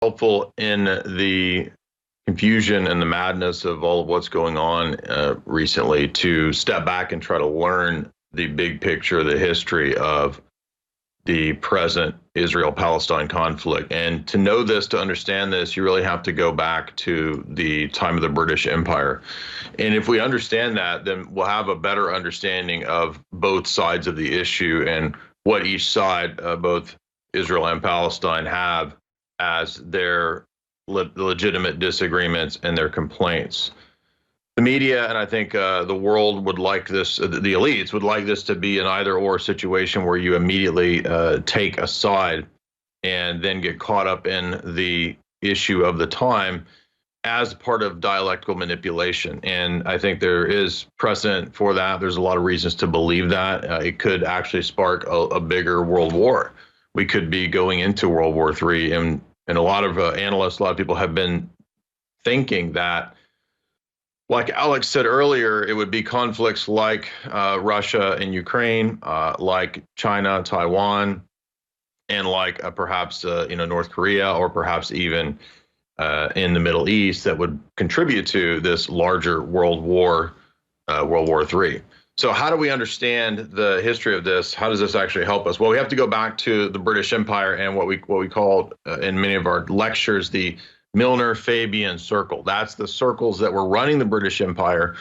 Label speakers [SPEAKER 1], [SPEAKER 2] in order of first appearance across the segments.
[SPEAKER 1] helpful in the confusion and the madness of all of what's going on recently to step back and try to learn the big picture, the history of the present Israel Palestine conflict. And to know this, to understand this, you really have to go back to the time of the British Empire. And if we understand that, then we'll have a better understanding of both sides of the issue and what each side, both Israel and Palestine, have as their legitimate disagreements and their complaints. The media, and I think the world would like this, the elites would like this to be an either-or situation where you immediately take a side and then get caught up in the issue of the time as part of dialectical manipulation. And I think there is precedent for that. There's a lot of reasons to believe that. It could actually spark a bigger world war. We could be going into World War III, and a lot of analysts, a lot of people have been thinking that, like Alex said earlier, it would be conflicts like Russia and Ukraine, like China, Taiwan, and like perhaps North Korea, or perhaps even in the Middle East, that would contribute to this larger world war, World War III. So how do we understand the history of this? How does this actually help us? Well, we have to go back to the British Empire and what we call in many of our lectures the Milner-Fabian circle. That's the circles that were running the British Empire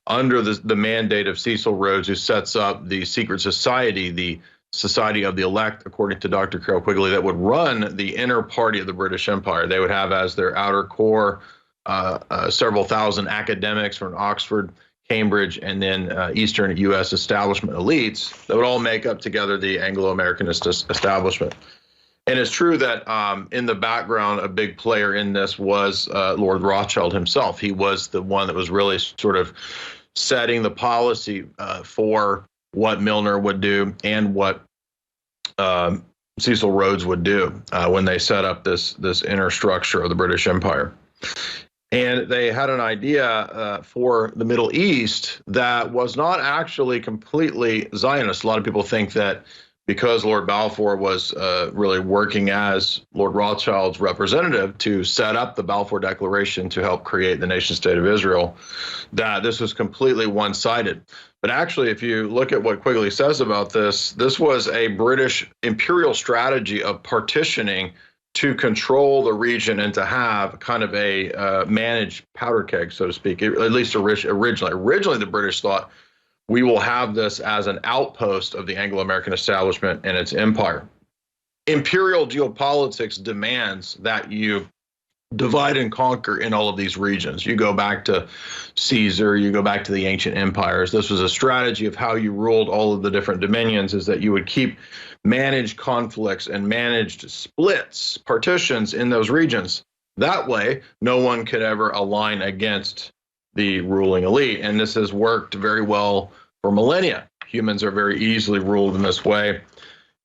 [SPEAKER 1] under the mandate of Cecil Rhodes, who sets up the secret society, the Society of the Elect, according to Dr. Carroll Quigley, that would run the inner party of the British Empire. They would have as their outer core several thousand academics from Oxford, Cambridge, and then Eastern U.S. establishment elites that would all make up together the Anglo-Americanist establishment. And it's true that in the background, a big player in this was Lord Rothschild himself. He was the one that was really sort of setting the policy for what Milner would do and what Cecil Rhodes would do when they set up this inner structure of the British Empire. And they had an idea for the Middle East that was not actually completely Zionist. A lot of people think that because Lord Balfour was really working as Lord Rothschild's representative to set up the Balfour Declaration to help create the nation state of Israel, that this was completely one-sided. But actually, if you look at what Quigley says about this, this was a British imperial strategy of partitioning to control the region and to have kind of a managed powder keg, so to speak, at least originally. Originally, the British thought, we will have this as an outpost of the Anglo-American establishment and its empire. Imperial geopolitics demands that you divide and conquer in all of these regions. You go back to Caesar, you go back to the ancient empires. This was a strategy of how you ruled all of the different dominions, is that you would keep managed conflicts and managed splits, partitions in those regions. That way, no one could ever align against the ruling elite. And this has worked very well for millennia. Humans are very easily ruled in this way.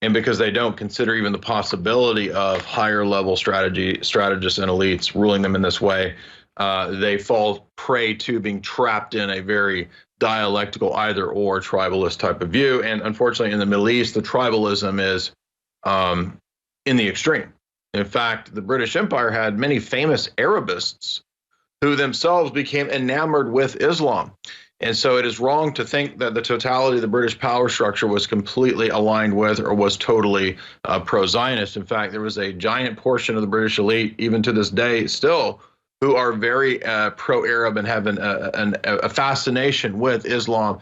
[SPEAKER 1] And because they don't consider even the possibility of higher level strategists and elites ruling them in this way, they fall prey to being trapped in a very dialectical either or tribalist type of view. And unfortunately, in the Middle East, the tribalism is in the extreme. In fact, the British Empire had many famous Arabists who themselves became enamored with Islam. And so it is wrong to think that the totality of the British power structure was completely aligned with or was totally pro-Zionist. In fact, there was a giant portion of the British elite, even to this day still, who are very pro-Arab and have a fascination with Islam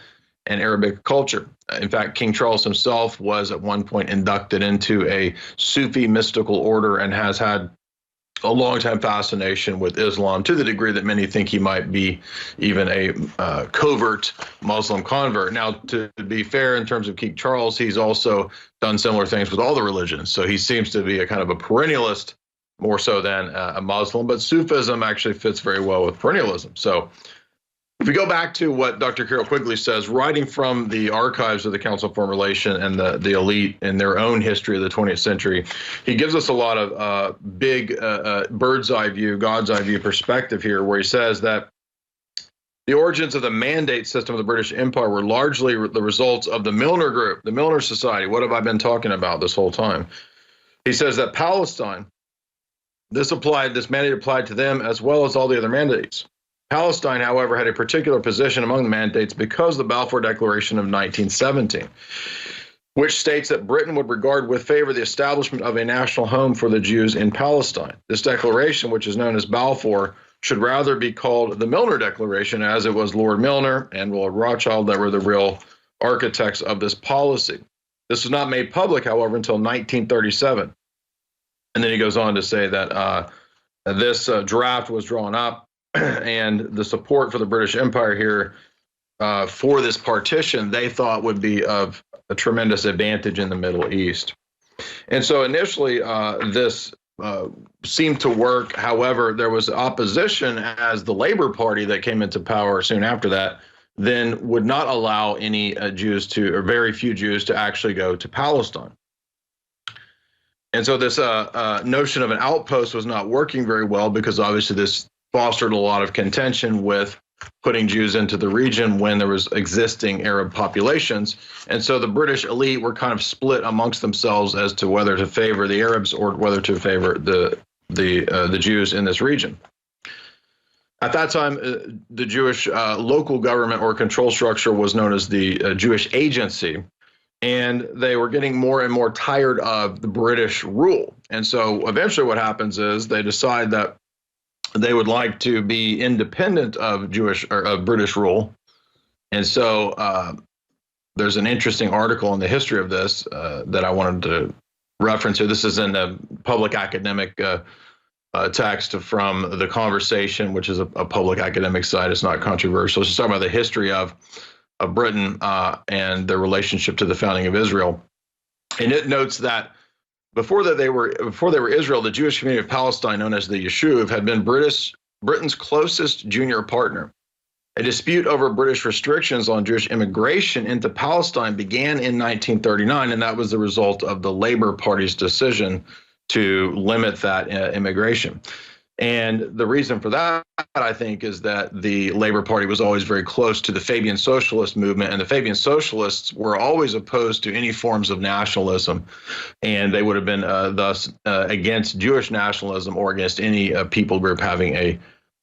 [SPEAKER 1] and Arabic culture. In fact, King Charles himself was at one point inducted into a Sufi mystical order and has had a long-time fascination with Islam, to the degree that many think he might be even a covert Muslim convert. Now, to be fair, in terms of King Charles, he's also done similar things with all the religions. So he seems to be a kind of a perennialist more so than a Muslim, but Sufism actually fits very well with perennialism. So if we go back to what Dr. Carroll Quigley says, writing from the archives of the Council of Foreign Relations and the elite in their own history of the 20th century, he gives us a lot of big bird's eye view, God's eye view perspective here, where he says that the origins of the mandate system of the British Empire were largely the results of the Milner Group, the Milner Society. What have I been talking about this whole time? He says that Palestine, This mandate applied to them as well as all the other mandates. Palestine, however, had a particular position among the mandates because of the Balfour Declaration of 1917, which states that Britain would regard with favor the establishment of a national home for the Jews in Palestine. This declaration, which is known as Balfour, should rather be called the Milner Declaration, as it was Lord Milner and Lord Rothschild that were the real architects of this policy. This was not made public, however, until 1937. And then he goes on to say that this draft was drawn up and the support for the British Empire here for this partition, they thought would be of a tremendous advantage in the Middle East. And so initially this seemed to work. However, there was opposition as the Labor Party that came into power soon after that then would not allow any Jews to, or very few Jews, to actually go to Palestine. And so this notion of an outpost was not working very well because obviously this fostered a lot of contention with putting Jews into the region when there was existing Arab populations. And so the British elite were kind of split amongst themselves as to whether to favor the Arabs or whether to favor the Jews in this region. At that time, the Jewish local government or control structure was known as the Jewish Agency, and they were getting more and more tired of the British rule. And so eventually what happens is they decide that they would like to be independent of Jewish or of British rule. And so there's an interesting article in the history of this that I wanted to reference here. This is in a public academic text from The Conversation, which is a public academic site. It's not controversial. It's just talking about the history of Britain and their relationship to the founding of Israel. And it notes that before they were Israel, the Jewish community of Palestine, known as the Yishuv, had been Britain's closest junior partner. A dispute over British restrictions on Jewish immigration into Palestine began in 1939, and that was the result of the Labor Party's decision to limit that immigration. And the reason for that, I think, is that the Labor Party was always very close to the Fabian Socialist movement, and the Fabian Socialists were always opposed to any forms of nationalism, and they would have been thus against Jewish nationalism or against any people group having a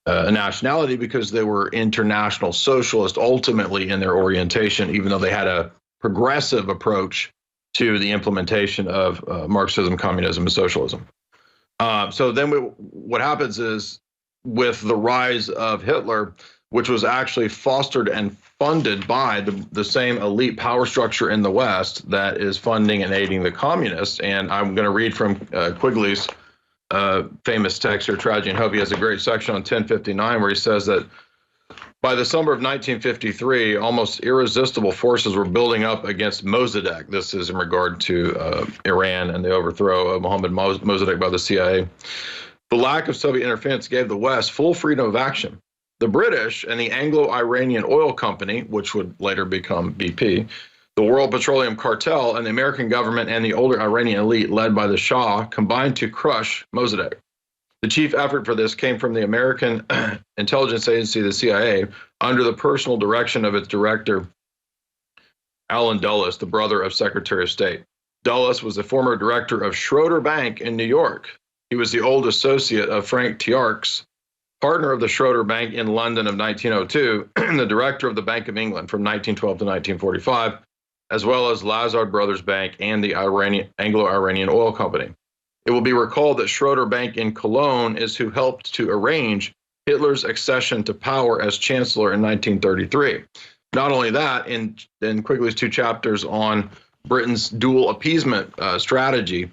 [SPEAKER 1] nationality, because they were international socialists ultimately in their orientation, even though they had a progressive approach to the implementation of Marxism, communism, and socialism. So then what happens is, with the rise of Hitler, which was actually fostered and funded by the same elite power structure in the West that is funding and aiding the communists. And I'm going to read from Quigley's famous text here, Tragedy and Hope. He has a great section on 1059 where he says that by the summer of 1953, almost irresistible forces were building up against Mossadegh. This is in regard to Iran and the overthrow of Mohammad Mossadegh by the CIA. The lack of Soviet interference gave the West full freedom of action. The British and the Anglo-Iranian Oil Company, which would later become BP, the World Petroleum Cartel, and the American government and the older Iranian elite led by the Shah combined to crush Mossadegh. The chief effort for this came from the American intelligence agency, the CIA, under the personal direction of its director, Allen Dulles, the brother of Secretary of State. Dulles was the former director of Schroeder Bank in New York. He was the old associate of Frank Tiarks, partner of the Schroeder Bank in London of 1902, and the director of the Bank of England from 1912 to 1945, as well as Lazard Brothers Bank and the Anglo-Iranian Oil Company. It will be recalled that Schroeder Bank in Cologne is who helped to arrange Hitler's accession to power as chancellor in 1933. Not only that, in Quigley's 2 chapters on Britain's dual appeasement strategy,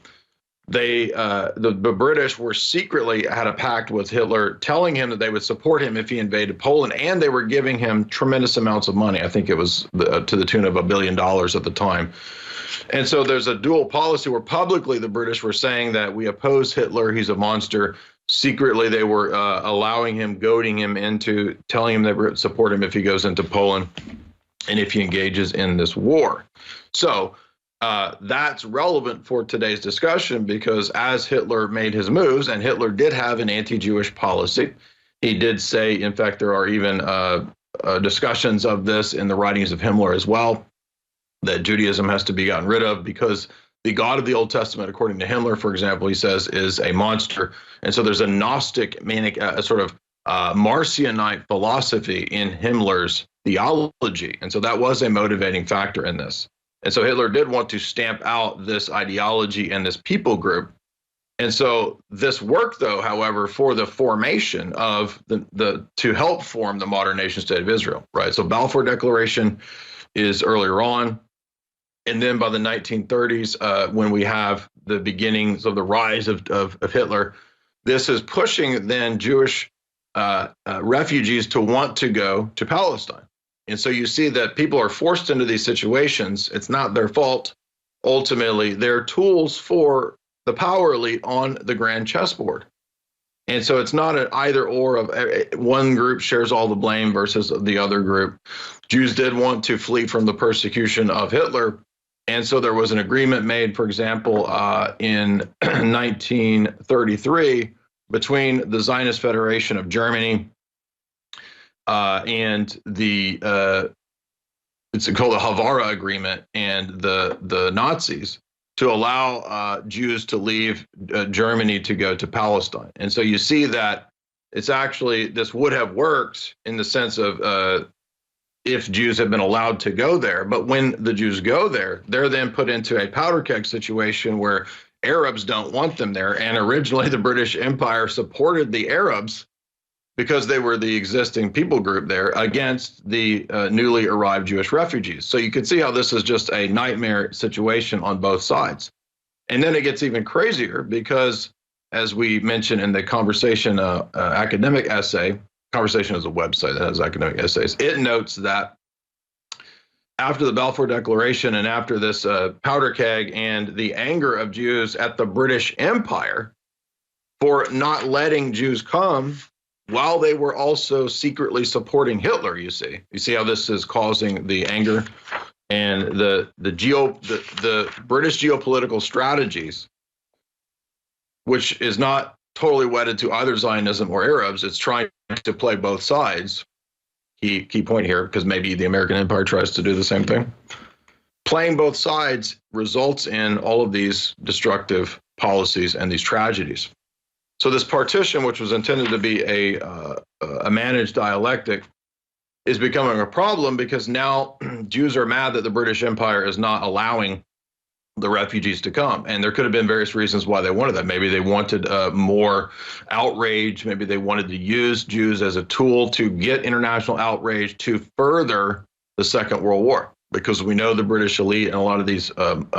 [SPEAKER 1] the British were secretly had a pact with Hitler, telling him that they would support him if he invaded Poland, and they were giving him tremendous amounts of money. I think it was to the tune of $1 billion at the time. And so there's a dual policy where publicly the British were saying that we oppose Hitler, he's a monster. Secretly, they were allowing him, goading him into telling him they would support him if he goes into Poland and if he engages in this war. So that's relevant for today's discussion, because as Hitler made his moves, and Hitler did have an anti-Jewish policy, he did say, in fact, there are even discussions of this in the writings of Himmler as well, that Judaism has to be gotten rid of because the God of the Old Testament, according to Himmler, for example, he says is a monster. And so there's a Gnostic, manic, sort of Marcionite philosophy in Himmler's theology. And so that was a motivating factor in this. And so Hitler did want to stamp out this ideology and this people group. And so this worked, though, however, for the formation of to help form the modern nation state of Israel, right? So Balfour Declaration is earlier on. And then by the 1930s, when we have the beginnings of the rise of Hitler, this is pushing then Jewish refugees to want to go to Palestine. And so you see that people are forced into these situations. It's not their fault. Ultimately, they're tools for the power elite on the grand chessboard. And so it's not an either or of one group shares all the blame versus the other group. Jews did want to flee from the persecution of Hitler. And so there was an agreement made, for example, in 1933 between the Zionist Federation of Germany and it's called the Havara Agreement and the Nazis to allow Jews to leave Germany to go to Palestine. And so you see that it's actually, this would have worked in the sense of if Jews had been allowed to go there. But when the Jews go there, they're then put into a powder keg situation where Arabs don't want them there. And originally the British Empire supported the Arabs because they were the existing people group there against the newly arrived Jewish refugees. So you can see how this is just a nightmare situation on both sides. And then it gets even crazier because, as we mentioned in the Conversation academic essay, Conversation is a website that has academic essays, it notes that after the Balfour Declaration and after this powder keg and the anger of Jews at the British Empire for not letting Jews come, while they were also secretly supporting Hitler, you see how this is causing the anger and the British geopolitical strategies, which is not totally wedded to either Zionism or Arabs. It's trying to play both sides. Key point here, because maybe the American Empire tries to do the same thing. Playing both sides results in all of these destructive policies and these tragedies. So this partition, which was intended to be a managed dialectic, is becoming a problem because now Jews are mad that the British Empire is not allowing the refugees to come. And there could have been various reasons why they wanted that. Maybe they wanted more outrage. Maybe they wanted to use Jews as a tool to get international outrage to further the Second World War. Because we know the British elite and a lot of these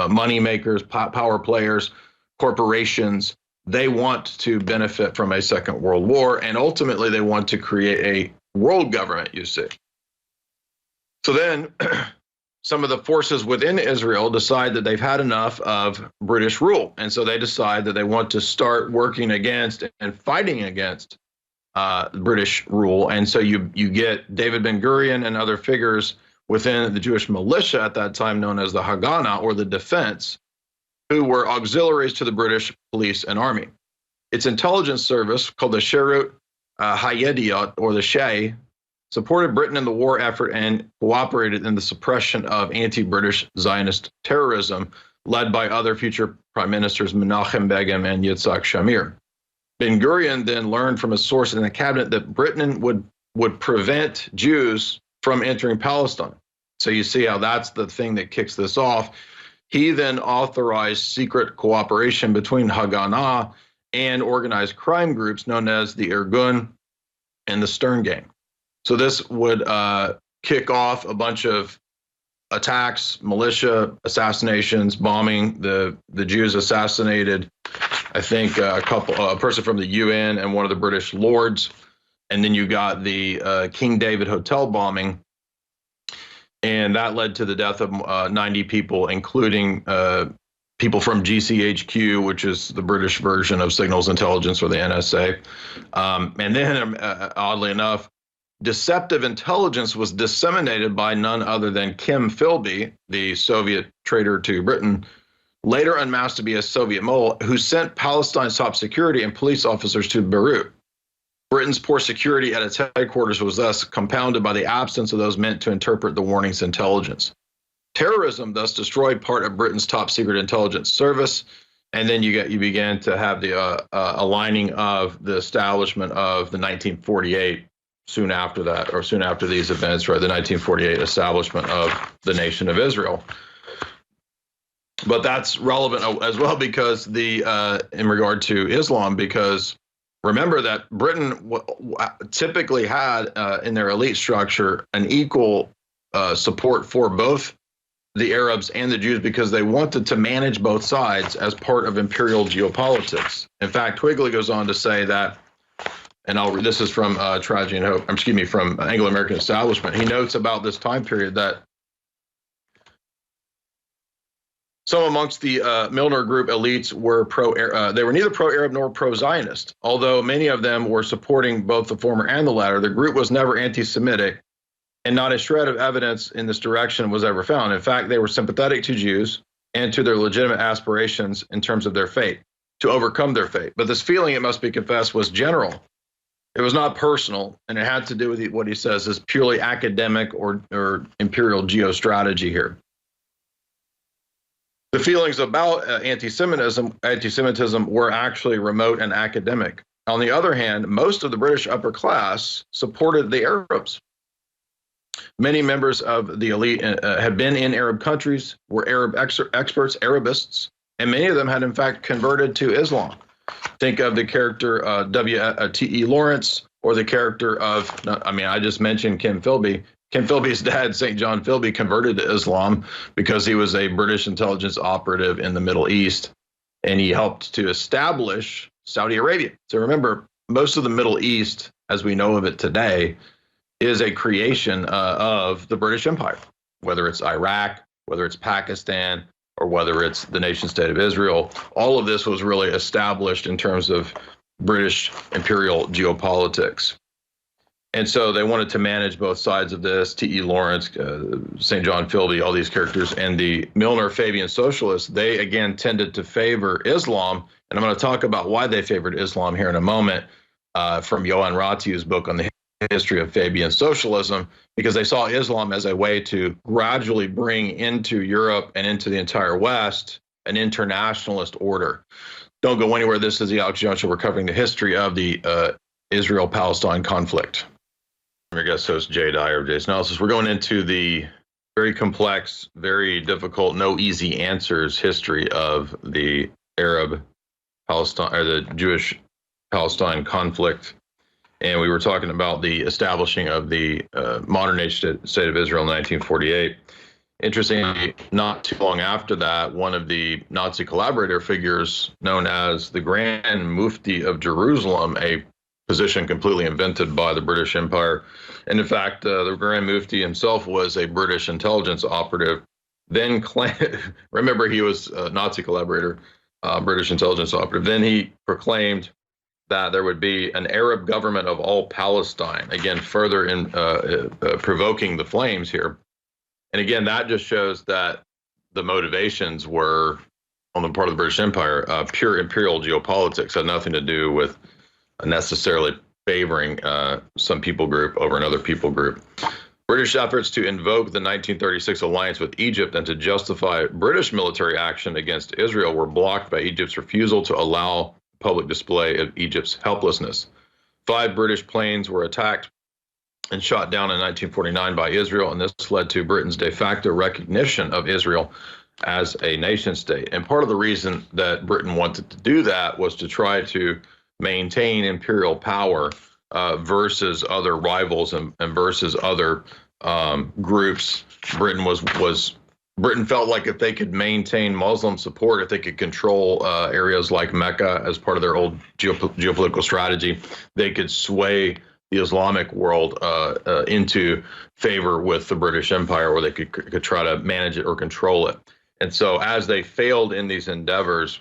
[SPEAKER 1] money makers, power players, corporations, they want to benefit from a Second World War, and ultimately they want to create a world government, you see. So then some of the forces within Israel decide that they've had enough of British rule, and so they decide that they want to start working against and fighting against British rule. And so you get David Ben-Gurion and other figures within the Jewish militia at that time known as the Haganah, or the defense, who were auxiliaries to the British police and army. Its intelligence service, called the Sherut Hayediot, or the Shay, supported Britain in the war effort and cooperated in the suppression of anti-British Zionist terrorism, led by other future prime ministers Menachem Begin and Yitzhak Shamir. Ben-Gurion then learned from a source in the cabinet that Britain would prevent Jews from entering Palestine. So you see how that's the thing that kicks this off. He then authorized secret cooperation between Haganah and organized crime groups known as the Irgun and the Stern Gang. So this would kick off a bunch of attacks, militia assassinations, bombing. The Jews assassinated, I think, a person from the UN and one of the British lords. And then you got the King David Hotel bombing. And that led to the death of 90 people, including people from GCHQ, which is the British version of Signals Intelligence, or the NSA. And then, oddly enough, deceptive intelligence was disseminated by none other than Kim Philby, the Soviet traitor to Britain, later unmasked to be a Soviet mole, who sent Palestine's top security and police officers to Beirut. Britain's poor security at its headquarters was thus compounded by the absence of those meant to interpret the warning's intelligence. Terrorism thus destroyed part of Britain's top secret intelligence service. And then you began to have the aligning of the establishment of the 1948, soon after that, or soon after these events, right, the 1948 establishment of the nation of Israel. But that's relevant as well because in regard to Islam, because remember that Britain typically had in their elite structure an equal support for both the Arabs and the Jews because they wanted to manage both sides as part of imperial geopolitics. In fact, Quigley goes on to say that, and this is from Tragedy and Hope, from Anglo-American Establishment. He notes about this time period that some amongst the Milner Group elites were they were neither pro-Arab nor pro-Zionist. Although many of them were supporting both the former and the latter, the group was never anti-Semitic, and not a shred of evidence in this direction was ever found. In fact, they were sympathetic to Jews and to their legitimate aspirations in terms of their fate, to overcome their fate. But this feeling, it must be confessed, was general. It was not personal, and it had to do with what he says is purely academic or imperial geostrategy here. The feelings about anti-Semitism were actually remote and academic. On the other hand, most of the British upper class supported the Arabs. Many members of the elite had been in Arab countries, were Arab experts, Arabists, and many of them had in fact converted to Islam. Think of the character W.T.E. Lawrence, or the character of, I just mentioned Kim Philby. Kim Philby's dad, St. John Philby, converted to Islam because he was a British intelligence operative in the Middle East, and he helped to establish Saudi Arabia. So remember, most of the Middle East, as we know of it today, is a creation of the British Empire, whether it's Iraq, whether it's Pakistan, or whether it's the nation state of Israel. All of this was really established in terms of British imperial geopolitics. And so they wanted to manage both sides of this. T.E. Lawrence, St. John Philby, all these characters, and the Milner Fabian socialists, they again tended to favor Islam. And I'm going to talk about why they favored Islam here in a moment from Johan Ratiu's book on the history of Fabian socialism, because they saw Islam as a way to gradually bring into Europe and into the entire West an internationalist order. Don't go anywhere. This is the Alex Jones Show. We're covering the history of the Israel-Palestine conflict. I'm your guest host, Jay Dyer of Jay's Analysis. We're going into the very complex, very difficult, no easy answers history of the Arab-Palestine, or the Jewish-Palestine conflict. And we were talking about the establishing of the modern nation state of Israel in 1948. Interestingly, not too long after that, one of the Nazi collaborator figures known as the Grand Mufti of Jerusalem, a position completely invented by the British Empire. And in fact, the Grand Mufti himself was a British intelligence operative. Then remember, he was a Nazi collaborator, British intelligence operative. Then he proclaimed that there would be an Arab government of all Palestine, again, further in provoking the flames here. And again, that just shows that the motivations were, on the part of the British Empire, pure imperial geopolitics, had nothing to do with necessarily favoring some people group over another people group. British efforts to invoke the 1936 alliance with Egypt and to justify British military action against Israel were blocked by Egypt's refusal to allow public display of Egypt's helplessness. 5 British planes were attacked and shot down in 1949 by Israel, and this led to Britain's de facto recognition of Israel as a nation state. And part of the reason that Britain wanted to do that was to try to maintain imperial power versus other rivals and versus other groups. Britain felt like if they could maintain Muslim support, if they could control areas like Mecca as part of their old geopolitical strategy, they could sway the Islamic world into favor with the British Empire, or they could try to manage it or control it. And so as they failed in these endeavors,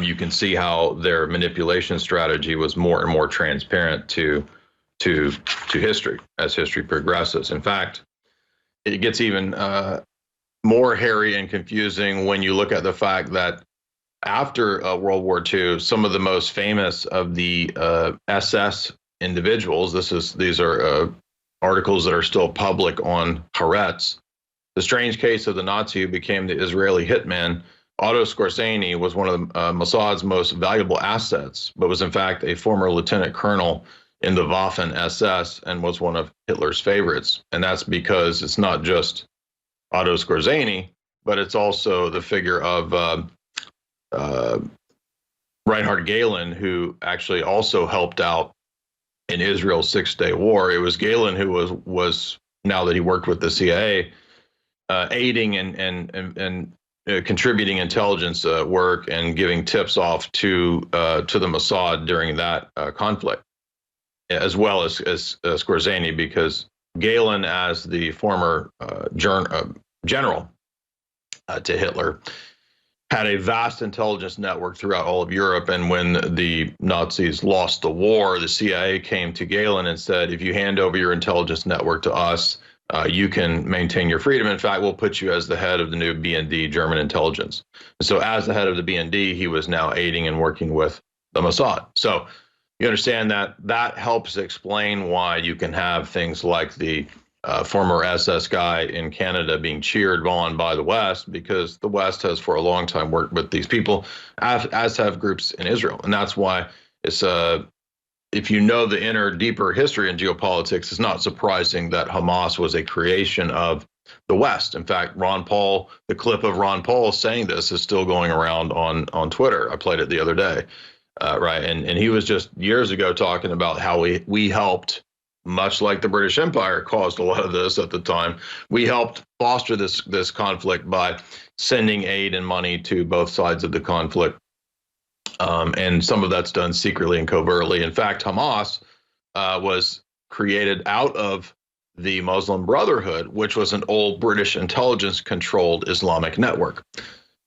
[SPEAKER 1] you can see how their manipulation strategy was more and more transparent to history as history progresses. In fact, it gets even more hairy and confusing when you look at the fact that after World War II, some of the most famous of the SS individuals, these are articles that are still public on Haaretz, The strange case of the Nazi who became the Israeli hitman, Otto Skorzeny, was one of Mossad's most valuable assets, but was in fact a former lieutenant colonel in the Waffen SS and was one of Hitler's favorites. And that's because it's not just Otto Skorzeny, but it's also the figure of Reinhard Gehlen, who actually also helped out in Israel's Six-Day War. It was Gehlen who was now that he worked with the CIA, aiding and contributing intelligence work and giving tips off to the Mossad during that conflict, as well as Skorzeny, because Gehlen, as the former general to Hitler, had a vast intelligence network throughout all of Europe. And when the Nazis lost the war, the CIA came to Gehlen and said, if you hand over your intelligence network to us, you can maintain your freedom. In fact, we'll put you as the head of the new BND, German intelligence. And so as the head of the BND, he was now aiding and working with the Mossad. So you understand that helps explain why you can have things like the former SS guy in Canada being cheered on by the West, because the West has for a long time worked with these people, as have groups in Israel. And that's why it's if you know the inner, deeper history in geopolitics, it's not surprising that Hamas was a creation of the West. In fact, Ron Paul, the clip of Ron Paul saying this is still going around on Twitter. I played it the other day, right? And he was just years ago talking about how we helped, much like the British Empire caused a lot of this at the time. We helped foster this conflict by sending aid and money to both sides of the conflict. And some of that's done secretly and covertly. In fact, Hamas was created out of the Muslim Brotherhood, which was an old British intelligence-controlled Islamic network.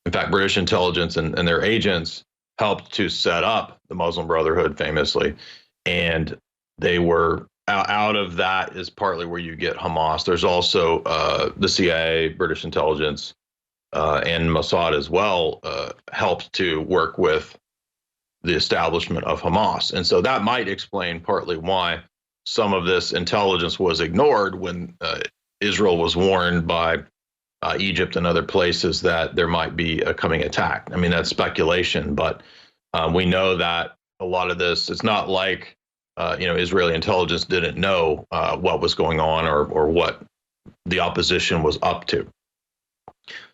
[SPEAKER 1] In fact, British intelligence and their agents helped to set up the Muslim Brotherhood famously. And they were out of that is partly where you get Hamas. There's also the CIA, British intelligence, and Mossad as well helped to work with the establishment of Hamas. And so that might explain partly why some of this intelligence was ignored when Israel was warned by Egypt and other places that there might be a coming attack. I mean, that's speculation, but we know that a lot of this, it's not like, Israeli intelligence didn't know what was going on or what the opposition was up to.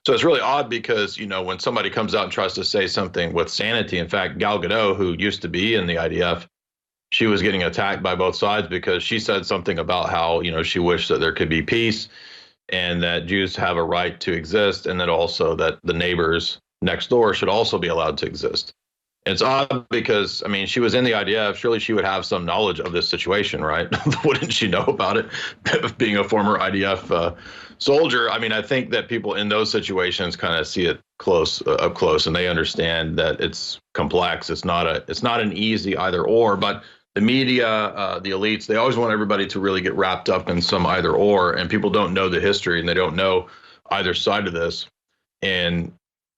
[SPEAKER 1] So it's really odd because, when somebody comes out and tries to say something with sanity, in fact, Gal Gadot, who used to be in the IDF, she was getting attacked by both sides because she said something about how, she wished that there could be peace and that Jews have a right to exist, and that also that the neighbors next door should also be allowed to exist. It's odd because, she was in the IDF. Surely she would have some knowledge of this situation, right? Wouldn't she know about it, being a former IDF soldier? I think that people in those situations kind of see it up close, and they understand that it's complex. It's not an easy either or. But the media, the elites, they always want everybody to really get wrapped up in some either or, and people don't know the history and they don't know either side of this and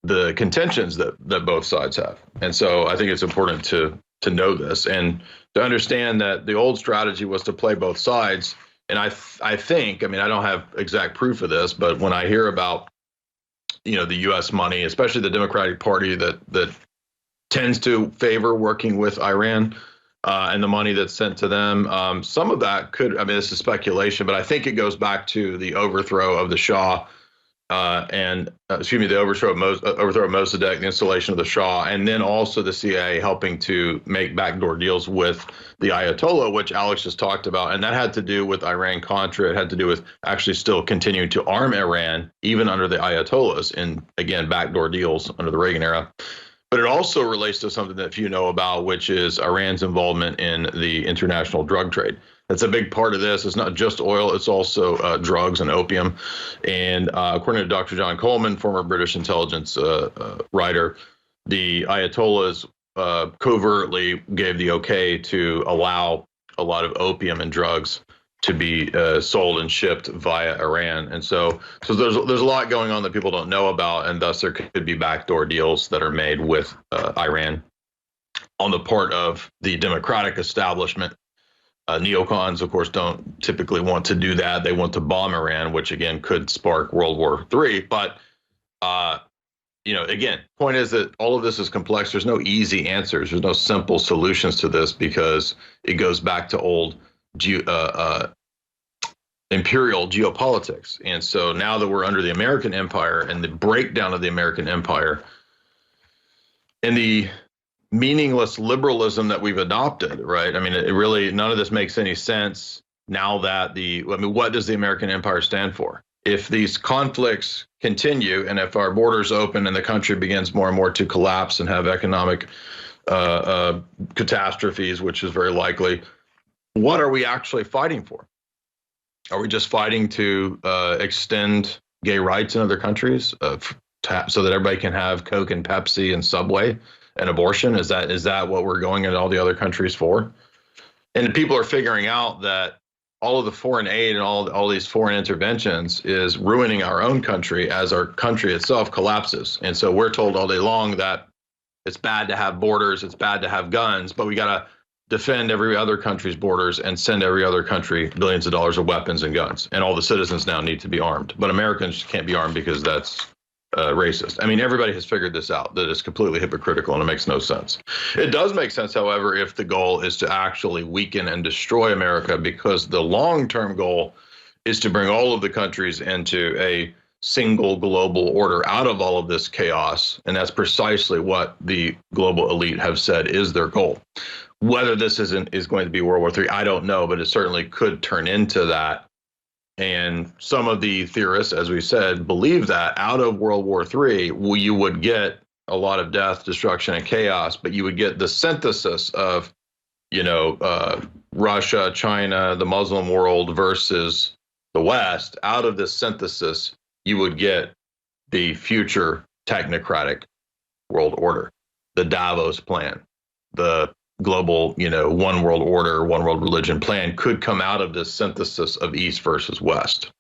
[SPEAKER 1] the contentions that both sides have. And so I think it's important to know this and to understand that the old strategy was to play both sides. And I think, I don't have exact proof of this, but when I hear about, the U.S. money, especially the Democratic Party that tends to favor working with Iran and the money that's sent to them, some of that could, this is speculation, but I think it goes back to the overthrow of the Shah the overthrow of Mossadegh, the installation of the Shah, and then also the CIA helping to make backdoor deals with the Ayatollah, which Alex just talked about. And that had to do with Iran-Contra. It had to do with actually still continuing to arm Iran, even under the Ayatollahs, and again, backdoor deals under the Reagan era. But it also relates to something that few know about, which is Iran's involvement in the international drug trade. That's a big part of this. It's not just oil, it's also drugs and opium. And according to Dr. John Coleman, former British intelligence writer, the Ayatollahs covertly gave the okay to allow a lot of opium and drugs to be sold and shipped via Iran. And so there's a lot going on that people don't know about, and thus there could be backdoor deals that are made with Iran on the part of the democratic establishment Neocons, of course, don't typically want to do that. They want to bomb Iran, which again could spark World War III. But again, point is that all of this is complex. There's no easy answers. There's no simple solutions to this because it goes back to old imperial geopolitics. And so now that we're under the American empire and the breakdown of the American empire and the meaningless liberalism that we've adopted, right? I mean, it really, none of this makes any sense now that what does the American empire stand for? If these conflicts continue and if our borders open and the country begins more and more to collapse and have economic catastrophes, which is very likely, what are we actually fighting for? Are we just fighting to extend gay rights in other countries so that everybody can have Coke and Pepsi and Subway and abortion? Is that what we're going into all the other countries for? And people are figuring out that all of the foreign aid and all these foreign interventions is ruining our own country as our country itself collapses. And so we're told all day long that it's bad to have borders, it's bad to have guns, but we got to defend every other country's borders and send every other country billions of dollars of weapons and guns. And all the citizens now need to be armed. But Americans can't be armed because that's racist. I mean, everybody has figured this out, that it's completely hypocritical and it makes no sense. It does make sense, however, if the goal is to actually weaken and destroy America, because the long-term goal is to bring all of the countries into a single global order out of all of this chaos. And that's precisely what the global elite have said is their goal. Whether this is going to be World War III, I don't know, but it certainly could turn into that. And some of the theorists, as we said, believe that out of World War III, you would get a lot of death, destruction, and chaos, but you would get the synthesis of, Russia, China, the Muslim world versus the West. Out of this synthesis, you would get the future technocratic world order, the Davos plan, the global, one world order, one world religion plan could come out of this synthesis of East versus West.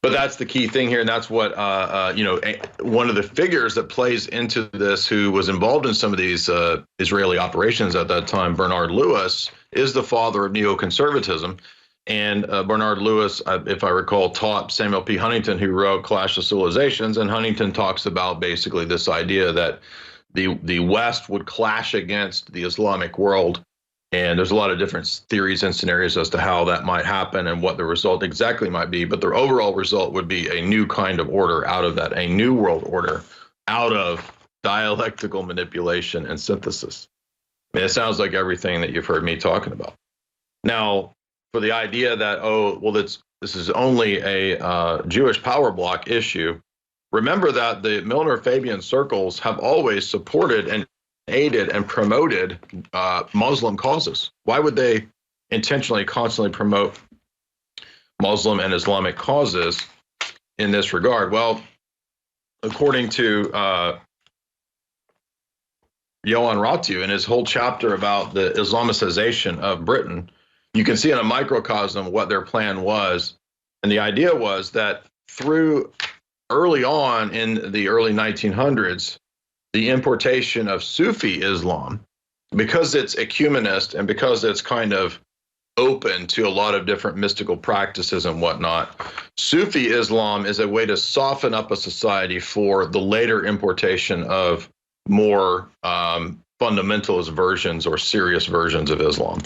[SPEAKER 1] But that's the key thing here. And that's what, one of the figures that plays into this, who was involved in some of these Israeli operations at that time, Bernard Lewis, is the father of neoconservatism. And Bernard Lewis, if I recall, taught Samuel P. Huntington, who wrote Clash of Civilizations. And Huntington talks about basically this idea that the West would clash against the Islamic world. And there's a lot of different theories and scenarios as to how that might happen and what the result exactly might be. But the overall result would be a new kind of order out of that, a new world order out of dialectical manipulation and synthesis. I mean, it sounds like everything that you've heard me talking about. Now, for the idea that, this is only a Jewish power block issue, remember that the Milner-Fabian circles have always supported and aided and promoted Muslim causes. Why would they intentionally, constantly promote Muslim and Islamic causes in this regard? Well, according to Johan Ratu in his whole chapter about the Islamicization of Britain, you can see in a microcosm what their plan was. And the idea was that through early on in the early 1900s, the importation of Sufi Islam, because it's ecumenist and because it's kind of open to a lot of different mystical practices and whatnot, Sufi Islam is a way to soften up a society for the later importation of more fundamentalist versions or serious versions of Islam.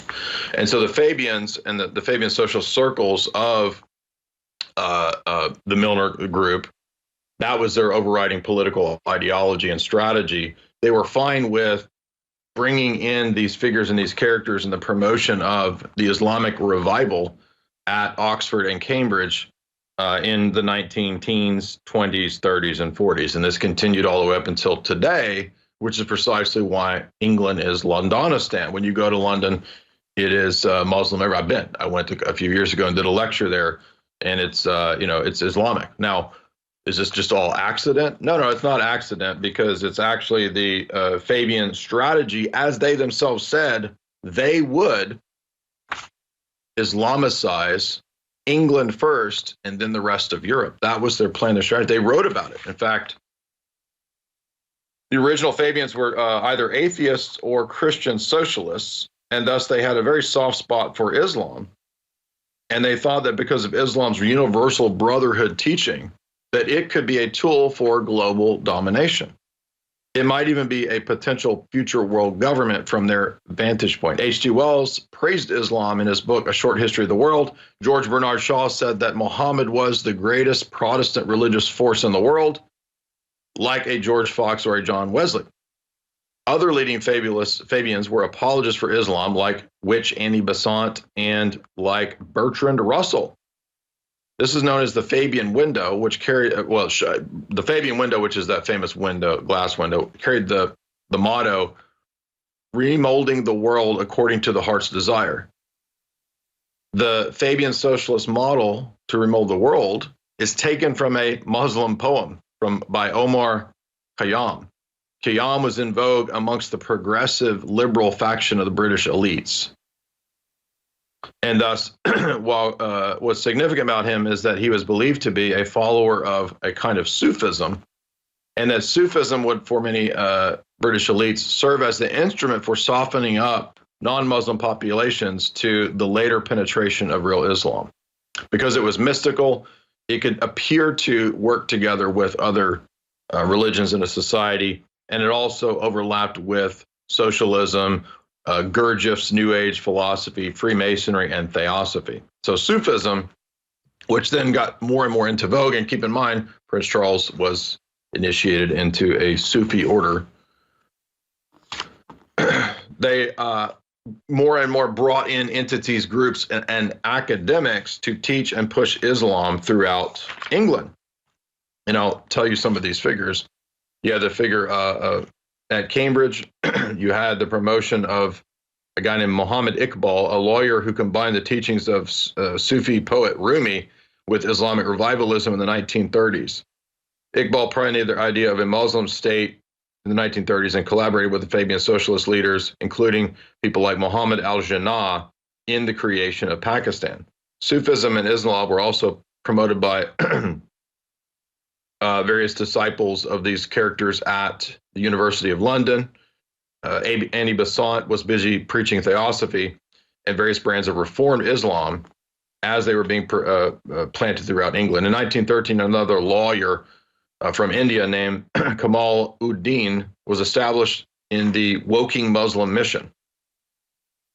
[SPEAKER 1] And so the Fabians and the Fabian social circles of the Milner group, that was their overriding political ideology and strategy. They were fine with bringing in these figures and these characters and the promotion of the Islamic revival at Oxford and Cambridge in the 19-teens, 20s, 30s, and 40s. And this continued all the way up until today, which is precisely why England is Londonistan. When you go to London, it is Muslim. I've been. I went a few years ago and did a lecture there, and it's it's Islamic. Now, is this just all accident? No, it's not accident, because it's actually the Fabian strategy. As they themselves said, they would Islamicize England first and then the rest of Europe. That was their plan, their strategy. They wrote about it. In fact, the original Fabians were either atheists or Christian socialists. and thus they had a very soft spot for Islam. And they thought that because of Islam's universal brotherhood teaching, that it could be a tool for global domination. It might even be a potential future world government from their vantage point. H.G. Wells praised Islam in his book, A Short History of the World. George Bernard Shaw said that Muhammad was the greatest Protestant religious force in the world, like a George Fox or a John Wesley. Other leading Fabians were apologists for Islam, like Witch Annie Besant and like Bertrand Russell. This is known as the Fabian window, which carried, the Fabian window, which is that famous window, glass window, carried the motto, remolding the world according to the heart's desire. The Fabian socialist model to remold the world is taken from a Muslim poem by Omar Khayyam. Khayyam was in vogue amongst the progressive liberal faction of the British elites. And thus, what's significant about him is that he was believed to be a follower of a kind of Sufism, and that Sufism would, for many British elites, serve as the instrument for softening up non-Muslim populations to the later penetration of real Islam. Because it was mystical, it could appear to work together with other religions in a society, and it also overlapped with socialism, Gurdjieff's New Age philosophy, Freemasonry, and Theosophy. So Sufism, which then got more and more into vogue, and keep in mind, Prince Charles was initiated into a Sufi order. They more and more brought in entities, groups, and academics to teach and push Islam throughout England. And I'll tell you some of these figures. You had the figure at Cambridge. You had the promotion of a guy named Muhammad Iqbal, a lawyer who combined the teachings of Sufi poet Rumi with Islamic revivalism in the 1930s. Iqbal pioneered the idea of a Muslim state in the 1930s and collaborated with the Fabian socialist leaders, including people like Muhammad al-Jinnah, in the creation of Pakistan. Sufism and Islam were also promoted by various disciples of these characters at the University of London. Annie Besant was busy preaching Theosophy and various brands of Reformed Islam as they were being planted throughout England. In 1913, another lawyer from India named Kamal Uddin was established in the Woking Muslim mission.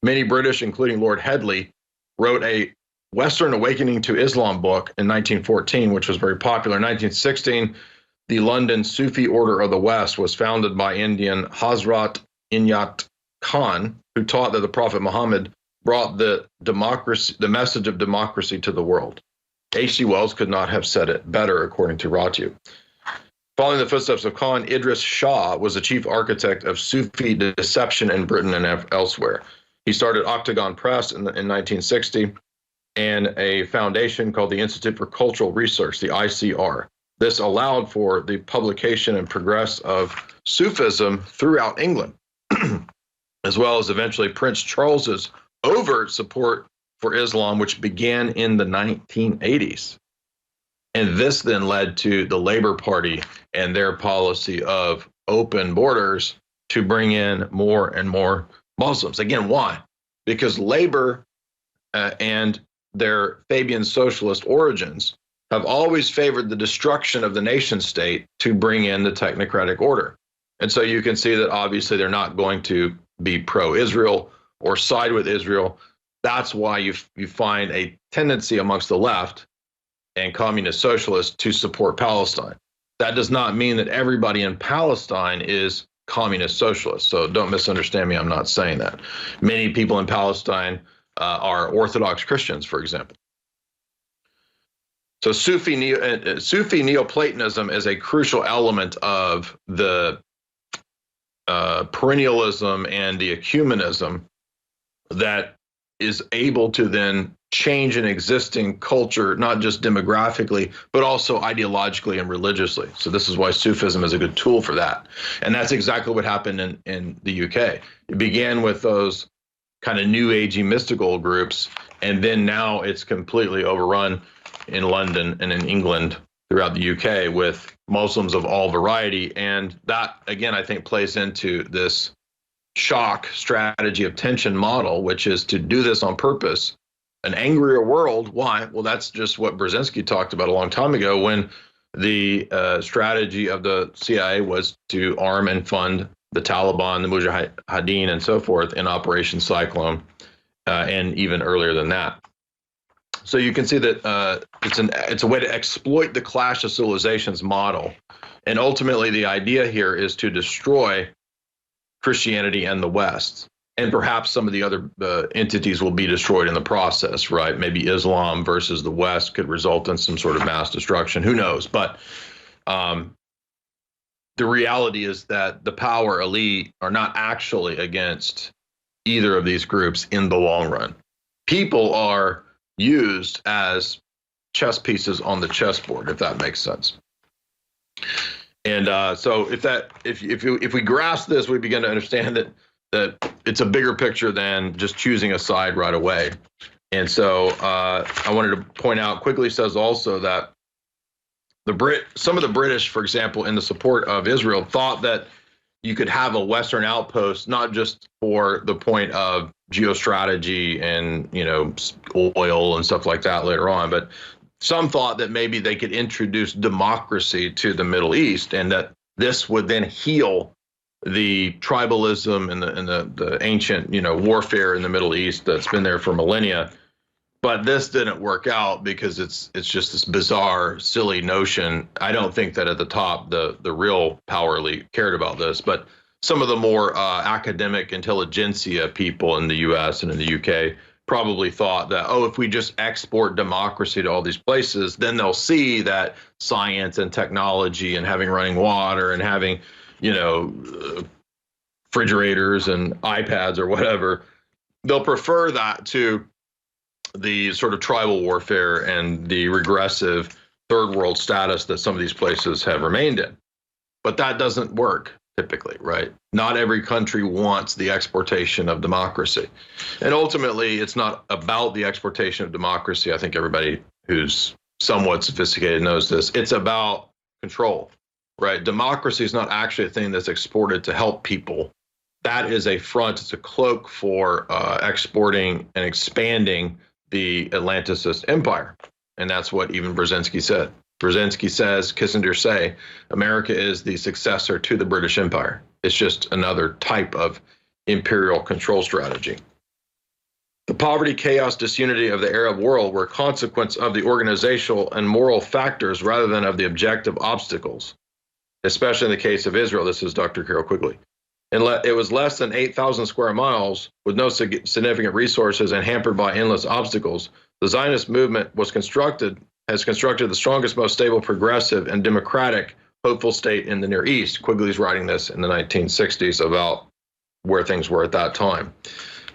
[SPEAKER 1] Many British, including Lord Headley, wrote a Western Awakening to Islam book in 1914, which was very popular. In 1916, the London Sufi Order of the West was founded by Indian Hazrat Inayat Khan, who taught that the Prophet Muhammad brought the message of democracy to the world. H.G. Wells could not have said it better, according to Ratu. Following the footsteps of Khan, Idris Shah was the chief architect of Sufi deception in Britain and elsewhere. He started Octagon Press in 1960 and a foundation called the Institute for Cultural Research, the ICR. This allowed for the publication and progress of Sufism throughout England, as well as eventually Prince Charles's overt support for Islam, which began in the 1980s. And this then led to the Labour Party and their policy of open borders to bring in more and more Muslims. Again, why? Because Labour and their Fabian socialist origins have always favored the destruction of the nation state to bring in the technocratic order. And so you can see that obviously they're not going to be pro-Israel or side with Israel. That's why you find a tendency amongst the left and communist socialists to support Palestine. That does not mean that everybody in Palestine is communist socialist. So don't misunderstand me. I'm not saying that. Many people in Palestine are Orthodox Christians, for example. So Sufi Neoplatonism is a crucial element of the perennialism and the ecumenism that is able to then change an existing culture, not just demographically, but also ideologically and religiously. So this is why Sufism is a good tool for that. And that's exactly what happened in the UK. It began with those kind of new agey mystical groups, and then now it's completely overrun in London and in England throughout the UK with Muslims of all variety. And that, again, I think plays into this shock strategy of tension model, which is to do this on purpose. An angrier world. Why? Well, that's just what Brzezinski talked about a long time ago when the strategy of the CIA was to arm and fund the Taliban, the Mujahideen, and so forth in Operation Cyclone, and even earlier than that. So you can see that it's a way to exploit the clash of civilizations model, and ultimately the idea here is to destroy Christianity and the West, and perhaps some of the other entities will be destroyed in the process, right? Maybe Islam versus the West could result in some sort of mass destruction. Who knows? But the reality is that the power elite are not actually against either of these groups in the long run. People are used as chess pieces on the chessboard, if that makes sense. And so if we grasp this, we begin to understand that it's a bigger picture than just choosing a side right away. And so I wanted to point out, Quigley says also that some of the British, for example, in the support of Israel, thought that you could have a Western outpost, not just for the point of geostrategy and, oil and stuff like that later on, but some thought that maybe they could introduce democracy to the Middle East, and that this would then heal the tribalism and the ancient, warfare in the Middle East that's been there for millennia. But this didn't work out because it's just this bizarre, silly notion. I don't think that at the top the real power elite cared about this, but some of the more academic intelligentsia people in the U.S. and in the U.K. probably thought that, if we just export democracy to all these places, then they'll see that science and technology and having running water and having, refrigerators and iPads or whatever, they'll prefer that to the sort of tribal warfare and the regressive third world status that some of these places have remained in. But that doesn't work typically, right? Not every country wants the exportation of democracy. And ultimately, it's not about the exportation of democracy. I think everybody who's somewhat sophisticated knows this. It's about control, right? Democracy is not actually a thing that's exported to help people. That is a front, it's a cloak for exporting and expanding the Atlanticist empire. And that's what even Brzezinski said. Brzezinski says, Kissinger say, America is the successor to the British Empire. It's just another type of imperial control strategy. The poverty, chaos, disunity of the Arab world were a consequence of the organizational and moral factors rather than of the objective obstacles, especially in the case of Israel. This is Dr. Carol Quigley. It was less than 8,000 square miles with no significant resources and hampered by endless obstacles. The Zionist movement has constructed the strongest, most stable, progressive, and democratic, hopeful state in the Near East. Quigley's writing this in the 1960s about where things were at that time.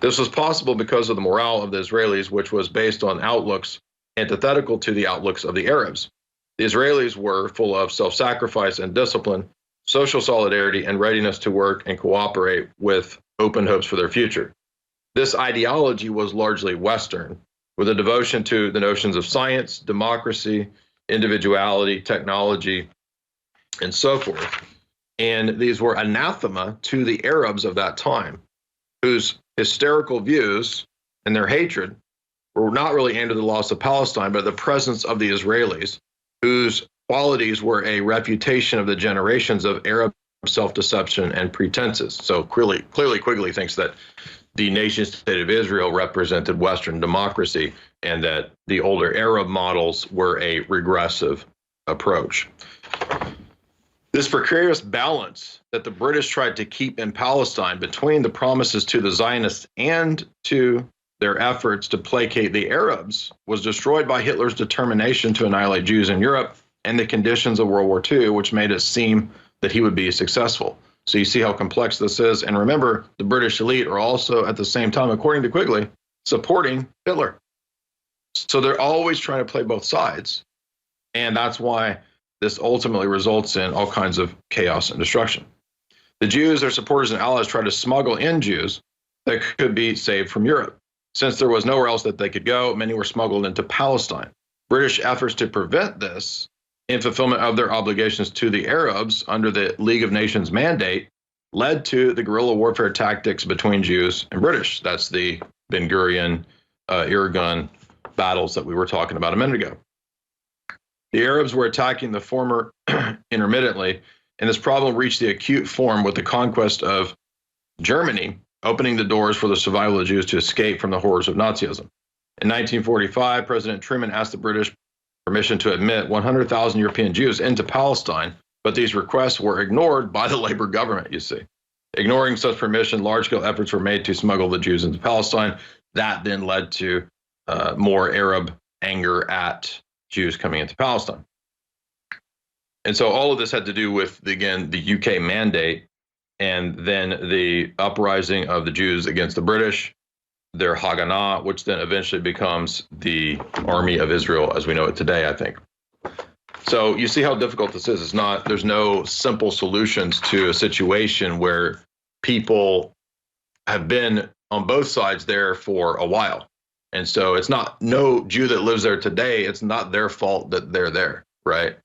[SPEAKER 1] This was possible because of the morale of the Israelis, which was based on outlooks antithetical to the outlooks of the Arabs. The Israelis were full of self-sacrifice and discipline, social solidarity, and readiness to work and cooperate with open hopes for their future. This ideology was largely Western, with a devotion to the notions of science, democracy, individuality, technology, and so forth. And these were anathema to the Arabs of that time, whose hysterical views and their hatred were not really aimed at the loss of Palestine, but the presence of the Israelis, whose qualities were a refutation of the generations of Arab self-deception and pretenses. So clearly Quigley thinks that the nation state of Israel represented Western democracy and that the older Arab models were a regressive approach. This precarious balance that the British tried to keep in Palestine between the promises to the Zionists and to their efforts to placate the Arabs was destroyed by Hitler's determination to annihilate Jews in Europe and the conditions of World War II, which made it seem that he would be successful. So you see how complex this is. And remember, the British elite are also at the same time, according to Quigley, supporting Hitler. So they're always trying to play both sides. And that's why this ultimately results in all kinds of chaos and destruction. The Jews, their supporters and allies tried to smuggle in Jews that could be saved from Europe. Since there was nowhere else that they could go, many were smuggled into Palestine. British efforts to prevent this in fulfillment of their obligations to the Arabs under the League of Nations mandate led to the guerrilla warfare tactics between Jews and British. That's the Ben Gurion, Irgun battles that we were talking about a minute ago. The Arabs were attacking the former intermittently, and this problem reached the acute form with the conquest of Germany, opening the doors for the survival of Jews to escape from the horrors of Nazism. In 1945, President Truman asked the British permission to admit 100,000 European Jews into Palestine, but these requests were ignored by the Labour government, you see. Ignoring such permission, large-scale efforts were made to smuggle the Jews into Palestine. That then led to more Arab anger at Jews coming into Palestine. And so all of this had to do with, again, the UK mandate, and then the uprising of the Jews against the British, their Haganah, which then eventually becomes the Army of Israel as we know it today, I think. So you see how difficult this is. There's no simple solutions to a situation where people have been on both sides there for a while. And so it's not no Jew that lives there today. It's not their fault that they're there, right?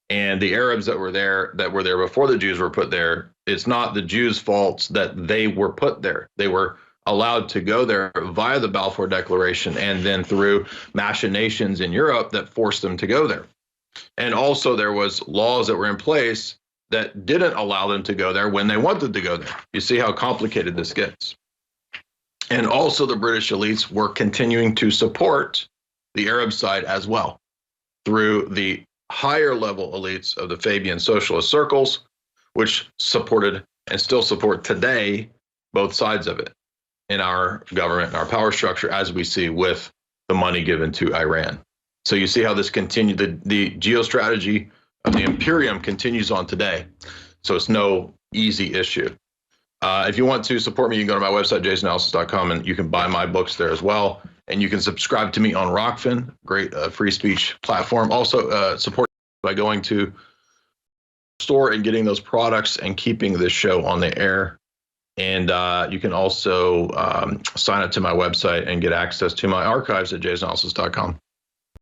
[SPEAKER 1] And the Arabs that were there before the Jews were put there, it's not the Jews' faults that they were put there. They were allowed to go there via the Balfour Declaration and then through machinations in Europe that forced them to go there. And also there was laws that were in place that didn't allow them to go there when they wanted to go there. You see how complicated this gets. And also the British elites were continuing to support the Arab side as well through the higher level elites of the Fabian socialist circles, which supported and still support today both sides of it in our government and our power structure, as we see with the money given to Iran. So you see how this continued, the geostrategy of the imperium continues on today. So it's no easy issue. If you want to support me, you can go to my website, jasonanalysis.com, and you can buy my books there as well. And you can subscribe to me on Rockfin, great free speech platform. Also support by going to the store and getting those products and keeping this show on the air. And you can also sign up to my website and get access to my archives at jasonanalysis.com.